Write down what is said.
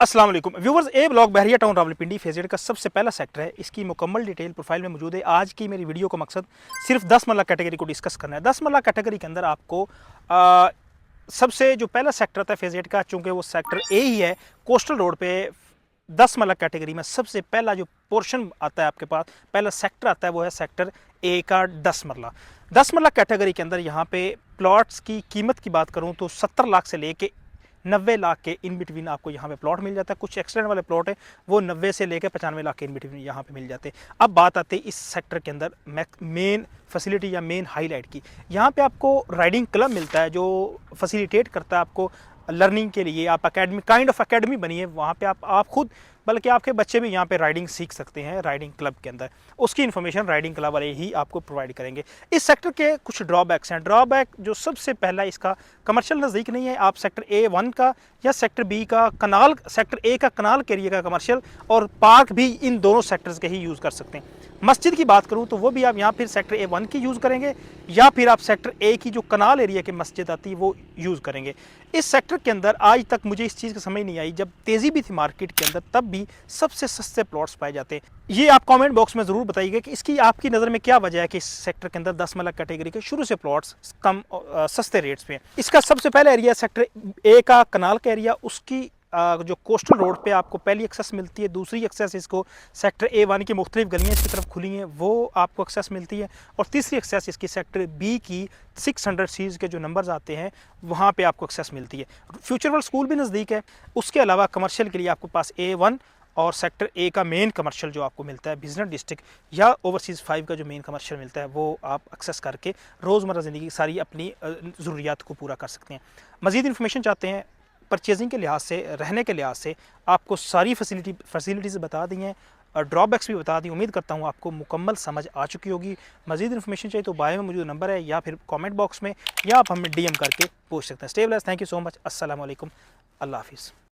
अस्सलाम वालेकुम व्यूवर्स, ए ब्लॉक बहरिया टाउन रावलपिंडी फेजेड का सबसे पहला सेक्टर है। इसकी मुकम्मल डिटेल प्रोफाइल में मौजूद है। आज की मेरी वीडियो का मकसद सिर्फ 10 मरला कैटेगरी को डिस्कस करना है। 10 मरला कैटेगरी के अंदर आपको सबसे जो पहला सेक्टर था फेजेड का, चूंकि वो सेक्टर ए ही है, कोस्टल रोड पे 10 मरला कैटेगरी में सबसे पहला जो पोर्शन आता है आपके पास, पहला सेक्टर आता है, वो है सेक्टर ए का 10 मरला। 10 मरला कैटेगरी के अंदर यहाँ पे प्लॉट्स की कीमत की बात करूँ तो 70 लाख से लेके 90 लाख के इन बिटवीन आपको यहाँ पे प्लॉट मिल जाता है। कुछ एक्सीडेंट वाले प्लॉट है वो 90 से लेकर 95 लाख के इन बिटवीन यहाँ पे मिल जाते हैं। अब बात आती है इस सेक्टर के अंदर मेन फैसिलिटी या मेन हाईलाइट की। यहाँ पे आपको राइडिंग क्लब मिलता है जो फैसिलिटेट करता है आपको लर्निंग के लिए। आप अकेडमी काइंड ऑफ अकेडमी बनी है, वहाँ पे आप खुद बल्कि आपके बच्चे भी यहाँ पे राइडिंग सीख सकते हैं राइडिंग क्लब के अंदर। उसकी इन्फॉर्मेशन राइडिंग क्लब वाले ही आपको प्रोवाइड करेंगे। इस सेक्टर के कुछ ड्रॉबैक्स हैं। ड्रॉबैक जो सबसे पहला, इसका कमर्शियल नज़दीक नहीं है। आप सेक्टर A1 का या सेक्टर बी का कनाल, सेक्टर ए का कनाल के एरिया का कमर्शियल और पार्क भी इन दोनों सेक्टर्स के ही यूज़ कर सकते हैं। मस्जिद की बात करूँ तो वो भी आप यहाँ फिर सेक्टर A1 की यूज़ करेंगे या फिर आप सेक्टर ए की जो कनाल एरिया की मस्जिद आती है वो यूज़ करेंगे। इस सेक्टर के अंदर आज तक मुझे इस चीज़ की समझ नहीं आई, जब तेज़ी भी थी मार्केट के अंदर तब भी सबसे सस्ते प्लॉट्स पाए जाते हैं। ये आप कमेंट बॉक्स में ज़रूर बताइएगा कि इसकी आपकी नज़र में क्या वजह है कि इस सेक्टर के अंदर 10 मरला कैटेगरी के शुरू से प्लॉट्स कम सस्ते रेट्स पे हैं। इसका सबसे पहला एरिया सेक्टर ए का कनाल का एरिया, उसकी जो कोस्टल रोड पे आपको पहली एक्सेस मिलती है। दूसरी एक्सेस इसको सेक्टर A1 की मुख्तलिफ गलियाँ इसकी तरफ खुली हैं वो आपको एक्सेस मिलती है। और तीसरी एक्सेस इसकी सेक्टर बी की 600 सीरीज़ के जो नंबर्स आते हैं वहाँ पे आपको एक्सेस मिलती है। फ्यूचर वर्ल्ड स्कूल भी नज़दीक है। उसके अलावा कमर्शियल के लिए आपके पास A1 और सेक्टर ए का मेन कमर्शियल जो आपको मिलता है बिजनेस डिस्ट्रिक्ट या ओवरसीज़ 5 का जो मेन कमर्शियल मिलता है वो आप एक्सेस करके रोज़मर्रा ज़िंदगी की सारी अपनी ज़रूरियात को पूरा कर सकते हैं। मज़ीद इन्फॉर्मेशन चाहते हैं परचेजिंग के लिहाज से, रहने के लिहाज से, आपको सारी फैसिलिटीज़ बता दी हैं और ड्रॉबैक्स भी बता दी। उम्मीद करता हूँ आपको मुकम्मल समझ आ चुकी होगी। मज़ीद इन्फॉर्मेशन चाहिए तो बायो में मौजूद नंबर है या फिर कमेंट बॉक्स में, या आप हमें DM करके पूछ सकते हैं। Stay blessed, thank you so much. अस्सलाम वालेकुम, अल्लाह हाफिज़।